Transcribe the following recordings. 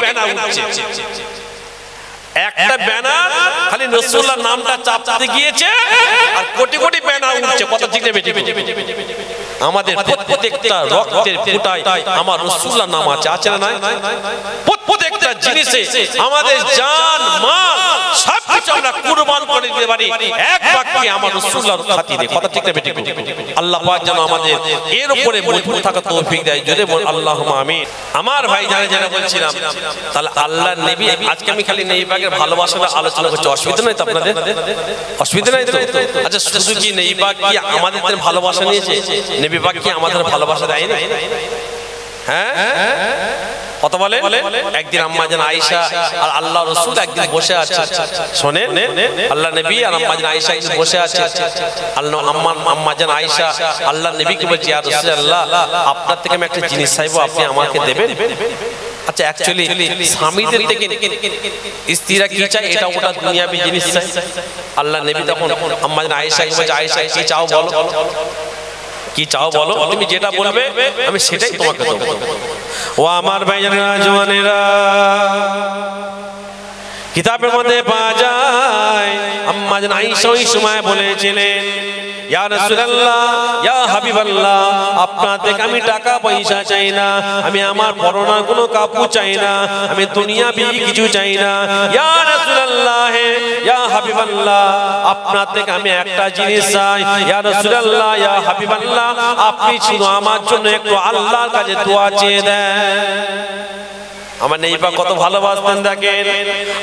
Banner উঠছে। একটা banner খালি রাসূলুল্লাহর নামটা চাপতে গিয়েছে আর কোটি কোটি ব্যানার উঠছে। কত ঠিক নেবে? আমাদের প্রত্যেকটা রক্তের ফোঁটায় আমার রাসূলুল্লাহর নাম আছে, আছে না নাই? প্রত্যেকটা জিনিসে আমাদের জান মাল সব কিছু আমরা কুরবান করে দিতে পারি এক বাক্যে আমার রাসূলুল্লাহর খাতিরে। কত ঠিক নেবে? আল্লাহ পাক যেন আমাদের এর উপরে মজবুত থাকার তৌফিক দেয়। যদি বল আল্লাহুম্মা আমিন। আমার ভাই যারা বলছিলাম, তাহলে আল্লাহর নবী, আজকে আমি খালি নবী পাকের ভালোবাসাটা আলোচনা করছি, অসুবিধা নাই তো আপনাদের? অসুবিধা নাই তো? আচ্ছা, শুধু কি নবী পাক কি আমাদের ভালোবাসা নিয়েছে? নবী পাক কি আমাদের ভালোবাসা দেয় না? হ্যাঁ, কত বলে? একদিন আম্মা জান আয়েশা আর আল্লাহ রাসূল একদিন বসে আছে, শুনেন, আল্লাহ নবী আর আম্মা জান আয়েশা একদিন বসে আছে। আম্মা জান আয়েশা আল্লাহ নবীকে বলছে, ইয়া রাসূলুল্লাহ, আপনার থেকে আমি একটা জিনিস চাইবো, আপনি আমাকে দেবেন? আচ্ছা, অ্যাকচুয়ালি স্বামীদের থেকে স্ত্রীরা কি চায়, এটা ওটা দুনিয়াবি জিনিস চায়। আল্লাহ নবী তখন আম্মা জান আয়েশাকে বলছে, আয়েশা কি চাও বলো, কি চাও বলো, তুমি যেটা বলবে আমি সেটাই তোমাকে দেব। ও আমার ভাইজানেরা, জওয়ানেরা, কিতাবের মধ্যে পাওয়া যায় আম্মা জান আয়েশা ওই সময় বলেছিলেন, ইয়া রাসূলুল্লাহ, ইয়া হাবিবাল্লাহ, আপনার থেকে আমি টাকা পয়সা চাই না, আমি আমার পরনার কোনো কাপড় চাই না, আমি দুনিয়াবি কিছু চাই না। ইয়া রাসূলুল্লাহ, ইয়া হাবিবাল্লাহ, আপনার থেকে আমি একটা জিনিস চাই। ইয়া রাসূলুল্লাহ, ইয়া হাবিবাল্লাহ, আপনি শুধু আমার জন্য একটু আল্লাহর কাছে দোয়া চেয়ে দেন। আমার নবী পাক কত ভালোবাসতেন দেখেন।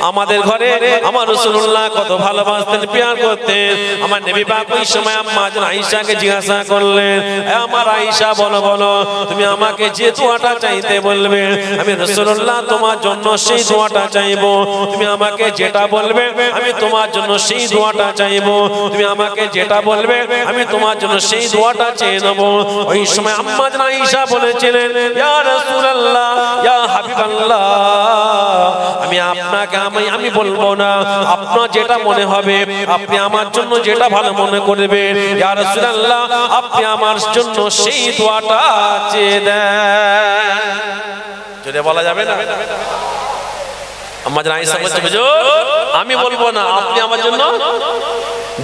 আমাদের ঘরে আমার রাসূলুল্লাহ কত ভালোবাসতেন, প্যার করতেন। আমার নবী পাক ওই সময় আম্মা জান আয়েশাকে জিজ্ঞাসা করলেন, আমার আয়েশা বলো বলো, তুমি আমাকে যে দোয়াটা চাইতে বলবে আমি রাসূলুল্লাহ তোমার জন্য সেই দোয়াটা চাইবো। তুমি আমাকে যেটা বলবে আমি তোমার জন্য সেই দোয়াটা চাইবো। তুমি আমাকে যেটা বলবে আমি তোমার জন্য সেই দোয়াটা চেয়ে নেব। ওই সময় আম্মা জান আয়েশা বলেছিলেন, ইয়া রাসূলুল্লাহ, ইয়া হাবিবাল্লাহ, আমি আপনাকে আমি বলবো না, আপনার যেটা মনে হবে, আপনি আমার জন্য যেটা ভালো মনে করবেন, ইয়া রাসূলুল্লাহ, আপনি আমার জন্য সেই দোয়াটা চেয়ে দেন। যদি বলা যাবে না, আম্মা জান আয়েশা বলছে, হুজুর আমি বলবো না, আপনি আমার জন্য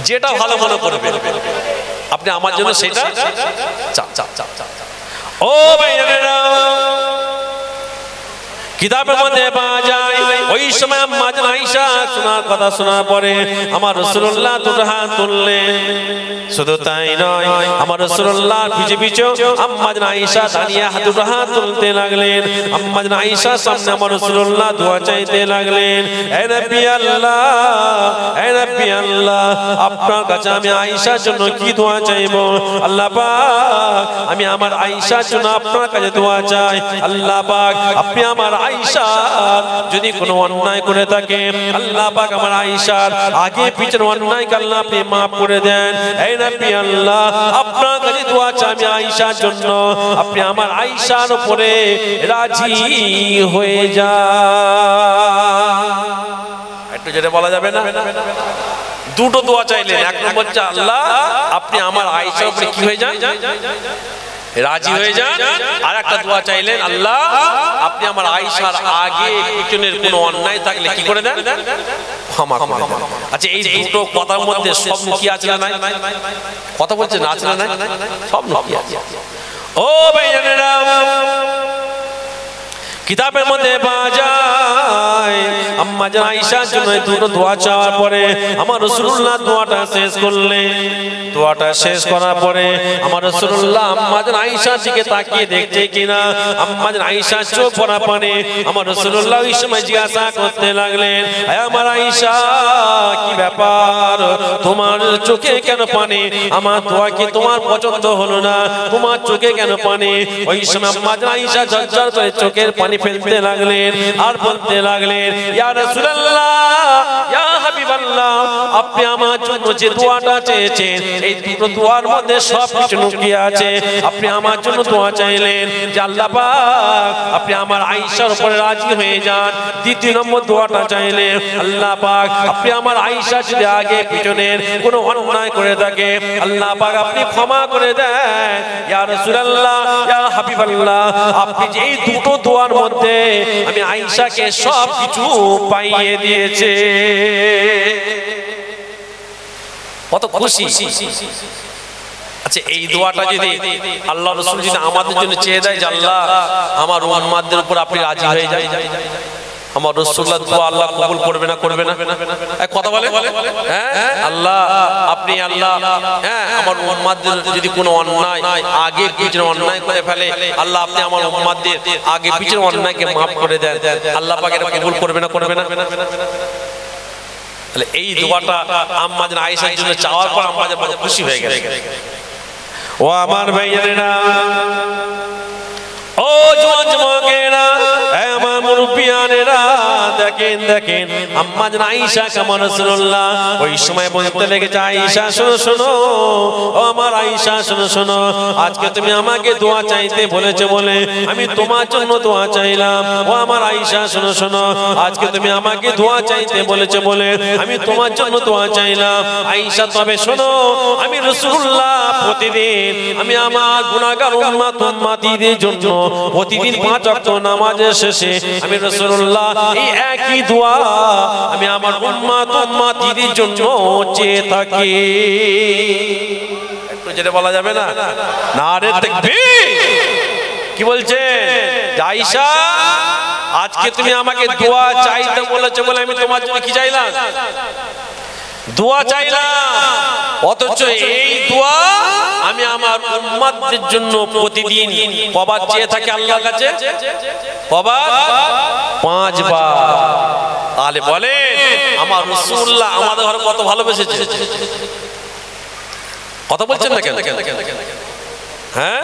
যেটা ভালো মনে করবেন, আপনি আমার জন্য সেটা চান। ও ভাইরা, কিতাবের মধ্যে পাওয়া যায় ওই সময় আম্মা জান আয়েশা শোনার কথা শোনার পরে আমার রাসূলুল্লাহ দুটো হাত তুললেন। শুধু তাই নয়, আমার রাসূলুল্লাহ পিছে পিছে আম্মা জান আয়েশা দাঁড়িয়ে দুটো হাত তুলতে লাগলেন। আম্মা জান আয়েশার সামনে আমার রাসূলুল্লাহ দোয়া চাইতে লাগলেন, হে নবী আল্লাহ, হে নবী আল্লাহ, আপনার কাছে আমি আয়েশার জন্য কি দোয়া চাইবো? আল্লাহ পাক, আমি আমার আয়েশার জন্য আপনার কাছে দোয়া চাই। আল্লাহ পাক, আপনি আমার আয়েশার যদি কোনো অন্যায় করে থাকে, আল্লাহ পাক আমার আয়েশার আগে পিছনে অন্যায় আল্লাহ আপনি maaf করে দেন। হে নবী আল্লাহ, আপনার কাছে দোয়া চাই আমি আয়েশার জন্য, আপনি আমার আয়েশার উপরে রাজি হয়ে যান। একটু যেটা বলা যাবে না, দুটো দোয়া চাইলেন। এক নম্বর হচ্ছে, আল্লাহ আপনি আমার আয়েশার উপরে কি হয়ে যান, রাজি হয়ে যান। আর একটা দোয়া চাইলেন, আল্লাহ আপনি আমার আয়েশার আগে পিছনের কোনো অন্যায় থাকলে কি করে দেন, ক্ষমা করে দেন। আচ্ছা, এই দুটো কথার মধ্যে স্বপ্ন কি আছে না নাই? কথা বলছে না, আছে না নাই? স্বপ্ন কি আছে? ও ভাইজানেরা, কিতাবের মধ্যে পাওয়া যায় আম্মা জান আয়েশার জন্য দুটো দোয়া চাওয়ার পরে আমার রাসূলুল্লাহ দোয়াটা শেষ করলেন। দোয়াটা শেষ করার পরে আমার রাসূলুল্লাহ আম্মা জান আয়েশার দিকে তাকিয়ে দেখতে কিনা আম্মা জান আয়েশার চোখ ভরা পানি। আমার রাসূলুল্লাহ ওই সময় জিজ্ঞাসা করতে লাগলেন, হে আমার আয়েশা, কি ব্যাপার, তোমার চোখে কেন পানি? আমার দোয়া কি তোমার পছন্দ হলো না? তোমার চোখে কেন পানি? ওই সময় আম্মা জান আয়েশা ঝরঝর করে চোখের পানি ফেলতে লাগলেন আর বলতে লাগলেন, ইয়া রাসূলুল্লাহ, ইয়া হাবিব হাবিবাল্লাহ আপনি আমার জন্য যে দোয়াটা চেয়েছেন এই দুটো দোয়ার মধ্যে সব কিছু লুকিয়ে আছে। আপনি আমার জন্য দোয়া চাইলেন যে আল্লাহ পাক আপনি আমার আয়েশার উপরে রাজি হয়ে যান। দ্বিতীয় নম্বর দোয়াটা চাইলেন আল্লাহ পাক আপনি আমার আয়েশা যদি আগে পিছনের কোনো অন্যায় করে থাকে আল্লাহ পাক আপনি ক্ষমা করে দেন। ইয়া রাসূলুল্লাহ ইয়া হাবিবাল্লাহ আপনি যে এই দুটো দোয়ার মধ্যে আমি আয়েশাকে সব কিছু পাইয়ে দিয়েছে। কত খুশি। আচ্ছা এই দোয়াটা যদি আল্লাহ রাসূল যদি আমাদের জন্য চেয়ে দেয় যে আল্লাহ আমার উম্মতদের উপর আপনি রাজি হয়ে যান, আমার রাসূলুল্লাহ দোয়া আল্লাহ কবুল করবে না করবে না? এক কথা বলে হ্যাঁ আল্লাহ আপনি আল্লাহ হ্যাঁ আমার উম্মতদের যদি কোনো অন্যায় আগে পিছনে অন্যায় করে ফেলে আল্লাহ আপনি আমার উম্মতদের আগে পিছনে অন্যায়কে maaf করে দেন, আল্লাহ পাক এটা কবুল করবে না করবে না? তাহলে এই দোয়াটা আম্মা জান আয়েশার জন্য চাওয়ার পর আম্মা জান খুশি হয়ে গেলেন। ও আমার ভাইয়েরা, ও যুবকেরা, আমার মুরব্বিয়ানেরা, দেখেন দেখেন আম্মা জান আয়েশা কেমন রাসূলুল্লাহ ওই সময় বলতে লেগেছে আয়েশা শোনো শোনো, ও আমার আয়েশা শোনো শোনো, আজকে তুমি আমাকে দোয়া চাইতে বলেছো বলে আমি তোমার জন্য দোয়া চাইলাম। ও আমার আয়েশা শোনো শোনো, আজকে তুমি আমাকে দোয়া চাইতে বলেছো বলে আমি তোমার জন্য দোয়া চাইলাম। আয়েশা তবে শোনো, আমি রাসূলুল্লাহ প্রতিদিন আমি আমার গুনাহগার উম্মতিদের জন্য প্রতিদিন 5 ওয়াক্ত নামাজের শেষে আমি রাসূলুল্লাহ এই একই দোয়া আমি আমার উম্মতিদের জন্য চেয়ে থাকি। একটু যেটা বলা যাবে না? নারে তাকবীর। কি বলছে আয়েশা, আজকে তুমি আমাকে দোয়া চাইতে বলেছো বলে আমি তোমার জন্য কি চাইলাম? দোয়া চাইলাম। অথচ এই দোয়া আমি আমার উম্মতদের জন্য প্রতিদিন কবার চেয়ে থাকি আল্লাহর কাছে? কবার? 5 বার। তাহলে বলে আমার রাসূলুল্লাহ আমাদের ঘরে কত ভালোবেসেছে। কথা বলছেন না কেন? হ্যাঁ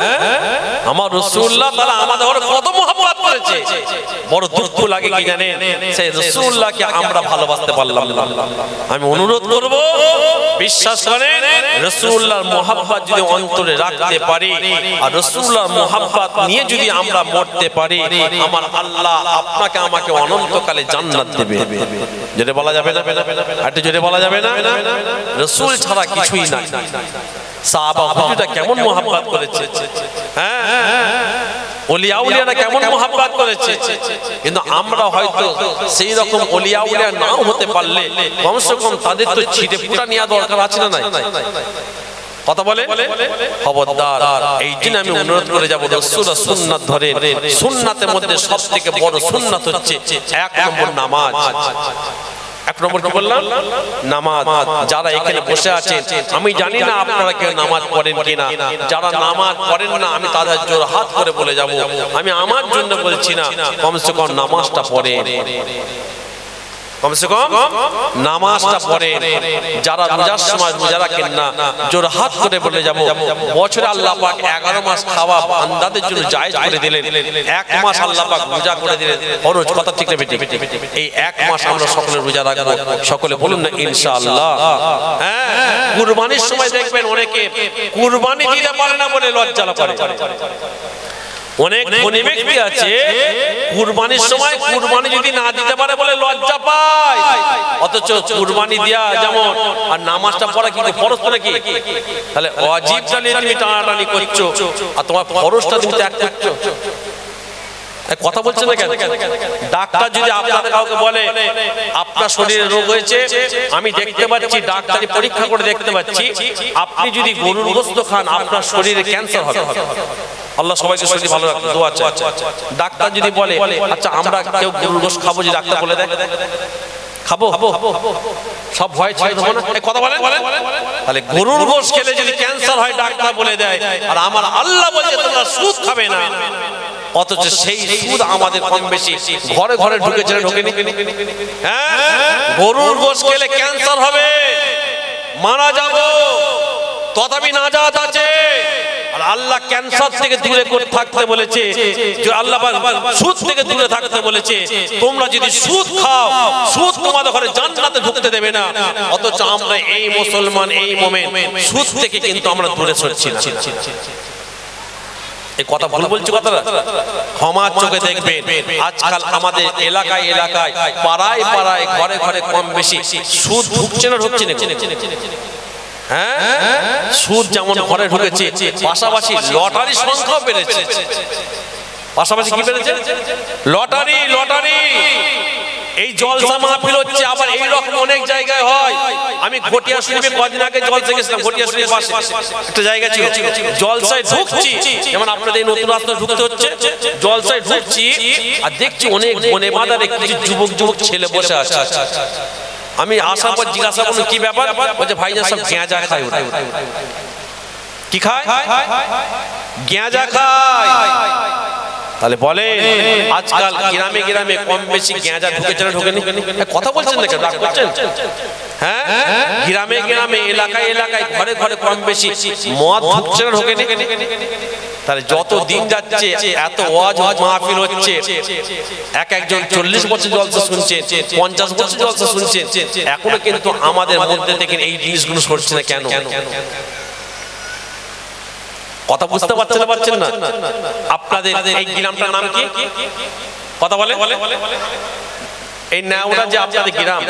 আমার রাসূলুল্লাহ তাআলা আমাদের ঘরে কত মহব্বত করেছে। বড় দুঃখ লাগে কি জানেন, সেই রাসূলুল্লাহকে আমরা ভালোবাসতে পারলাম না। আমি অনুরোধ করব বিশ্বাস করেন রাসূলুল্লাহর মহব্বত যদি অন্তরে রাখতে পারি আর রাসূলুল্লাহর মহব্বত নিয়ে যদি আমরা মরতে পারি আমার আল্লাহ আপনাকে আমাকে অনন্তকালে জান্নাত দেবে। যেটা বলা যাবে না? একটু যেটা বলা যাবে না? রাসূল ছাড়া কিছুই নাই। সাহাবা হুজুররা কেমন মহব্বত করেছে, হ্যাঁ ওলিয়া উলিয়ারা কেমন মহব্বত করেছে। কিন্তু আমরা হয়তো সেই রকম ওলিয়া উলিয়া নাও হতে পারলে কমসে কম তাদের তো ছিটে ফুটা নেওয়া দরকার আছে না নাই? কথা বলে খবরদার। এই জন্য আমি অনুরোধ করে যাব রাসূলের সুন্নাত ধরে। সুন্নাতের মধ্যে সবথেকে বড় সুন্নাত হচ্ছে 1 নম্বর নামাজ। 1 নম্বর কি বললাম? নামাজ। যারা এখানে বসে আছেন আমি জানি না আপনারা কেউ নামাজ পড়েন কিনা, যারা নামাজ পড়েন না আমি তাদের জোর হাত করে বলে যাব, আমি আমার জন্য বলছি না, কমসে কম নামাজটা পড়েন, কমসে কম নামাজটা পড়েন। যারা রোজার সময় রোজা রাখেন না জোর হাত করে বলে যাব, বছরে আল্লাহ পাক 11 মাস খাওয়া বান্দাদের জন্য জায়েজ করে দিলেন, 1 মাস আল্লাহ পাক রোজা করে দিলেন ফরজ। কথা ঠিক না বেঠিক? এই 1 মাস আমরা সকলে রোজা রাখবো। সকলে বলুন না ইনশাআল্লাহ। হ্যাঁ কুরবানির সময় দেখবেন অনেকে কুরবানি দিতে পারে না বলে লজ্জা করে। অনেক ধনী ব্যক্তি আছে কুরবানির সময় কুরবানি যদি না দিতে পারে বলে লজ্জা পায়, অথচ কুরবানি দেয়া যেমন আর নামাজটা পড়া কি ফরজ তো নাকি? তাহলে ওয়াজিবটা নিয়ে তুমি টানাটানি করছো আর তোমার ফরজটা তুমি ত্যাগ করছো। কথা বলছেন না কেন? ডাক্তার যদি আপনাদের কাউকে বলে আপনার শরীরে রোগ হয়েছে, আমি দেখতে পাচ্ছি ডাক্তারি পরীক্ষা করে দেখতে পাচ্ছি আপনি যদি গরুর গোশত খান আপনার শরীরে ক্যান্সার হবে। আল্লাহ সবাইকে শরীর ভালো রাখুন, দোয়া চাই। ডাক্তার যদি বলে আচ্ছা আমরা কেউ গরুর গোশত খাবো, যদি ডাক্তার বলে দেয় খাবো, সব ভয় ছেড়ে দেবো না? কথা বলেন। তাহলে গরুর গোশত খেলে যদি ক্যান্সার হয় ডাক্তার বলে দেয়, আর আমার আল্লাহ বলছে তোমরা সুদ খাবে না, অথচ সেই সুদ আমাদের কম বেশি ঘরে ঘরে ঢুকেছে, ঢোকেনি? হ্যাঁ গরুর গোশত খেলে ক্যান্সার হবে, মারা যাব, তথাপি নাজাত আছে। আর আর আল্লাহ ক্যান্সার থেকে দূরে থাকতে বলেছে, যে আল্লাহ সুদ থেকে দূরে থাকতে বলেছে। তোমরা যদি সুদ খাও, সুদ তোমাদের ঘরে জান্নাতে ঢুকতে দেবে না। অথচ আমরা এই মুসলমান, এই মুমিন সুদ থেকে কিন্তু আমরা দূরে সরছি না। এই কথা ভুল বলছি কথাটা? ক্ষমার চোখে দেখবেন, আজকাল আমাদের এলাকায় এলাকায়, পাড়ায় পাড়ায়, ঘরে ঘরে কম বেশি সুদ ঢুকছে না ঢুকছে না? হ্যাঁ, সুদ যেমন ঘরে ঢুকেছে, পাশাপাশি লটারির সংখ্যাও বেড়েছে। পাশাপাশি কি বেড়েছে? লটারি। লটারি এই জলসা মাহফিল হচ্ছে, আবার এই রকম অনেক জায়গায় হয়। আমি ঘটিয়া শরীফে কদিন আগে জলসা গেছিলাম, ঘটিয়া শরীফের পাশে একটা জায়গা ছিল, জলসায় ঢুকছি, যেমন আপনাদের এই নতুন রাস্তা ঢুকতে হচ্ছে, জলসায় ঢুকছি আর দেখছি অনেক বনে বাঁধারে কিছু যুবক যুবক ছেলে বসে আছে। আমি আসার পর জিজ্ঞাসা করলাম কি ব্যাপার? বলছে ভাইজান সব গেঁজা খায়। কি খায়? গেঁজা খায়। তাহলে বলে আজকাল গ্রামে গ্রামে কম বেশি গেঁজা ঢুকেছে না ঢোকেনি? কথা বলছেন না কেন? রাগ করছেন? হ্যাঁ, গ্রামে গ্রামে, এলাকায় এলাকায়, ঘরে ঘরে কম বেশি মদ ঢুকছে না ঢোকেনি? তাহলে যত দিন যাচ্ছে এত ওয়াজ মাহফিল হচ্ছে, এক একজন 40 বছর জলসা শুনছেন, 50 বছর জলসা শুনছেন, এখনো কিন্তু আমাদের মধ্যে থেকে এই জিনিসগুলো সরছে না কেন? কথা বুঝতে পারছেন না? আপনাদের এই গ্রামটার নাম কি? কথা বলে। এই নেওড়া যে আপনাদের গ্রাম,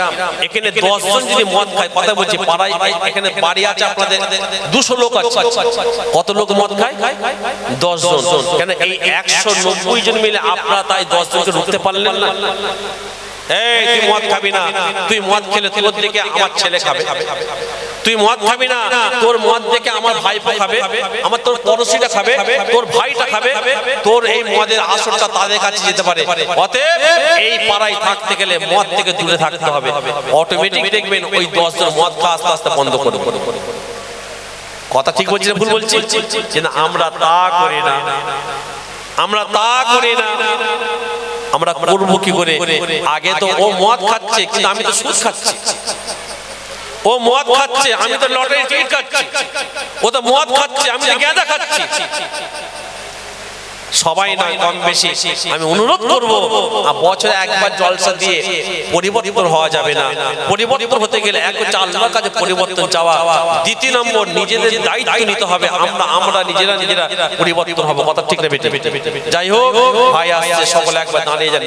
এখানে 10 জন যদি মদ খায়, কথা বলছি পাড়ায়, এখানে বাড়ি আছে আপনাদের 200 লোক আছে, কত লোক মদ খায়? 10 জন। কেন এই 190 জন মিলে আপনারা তাই 10 জনকে রুখতে পারলেন না? এই তুই মদ খাবি না, তুই মদ খেলে তোর দিকে আমার ছেলে খাবে। তুই মদ খাবি না, তোর মদ দেখে আমার ভাইপো খাবে, আমার তোর পড়োশিটা খাবে, তোর ভাইটা খাবে। তোর এই মদের আসরটা তাদের কাছে যেতে পারে। অতএব এই পাড়ায় থাকতে গেলে মদ থেকে দূরে থাকতে হবে। অটোমেটিক দেখবেন ওই 10 জন মদ খাওয়া আস্তে আস্তে বন্ধ করে দেবে। কথা ঠিক বলছি না ভুল বলছি? যে না, আমরা তা করি না, আমরা তা করি না। আমরা করবো কি করে? আগে তো ও মদ খাচ্ছে, কিন্তু আমি তো সুদ খাচ্ছি। ও মদ খাচ্ছে, আমি তো লটারি টিকিট খাচ্ছি। ও তো মদ খাচ্ছে, আমি তো গেঁজা খাচ্ছি। সবাই নয়, কম বেশি আমি অনুরোধ করবো, বছরে একবার জলসা দিয়ে পরিবর্তন হওয়া যাবে না। পরিবর্তন হতে গেলে এক হচ্ছে আল্লাহর কাছে পরিবর্তন চাওয়া, দ্বিতীয় নম্বর নিজেদের দায়িত্ব নিতে হবে। আমরা নিজেরা পরিবর্তন হবো। কথা ঠিক না বেটে? যাই হোক, ভাই আসছে, সকলে একবার দাঁড়িয়ে যান।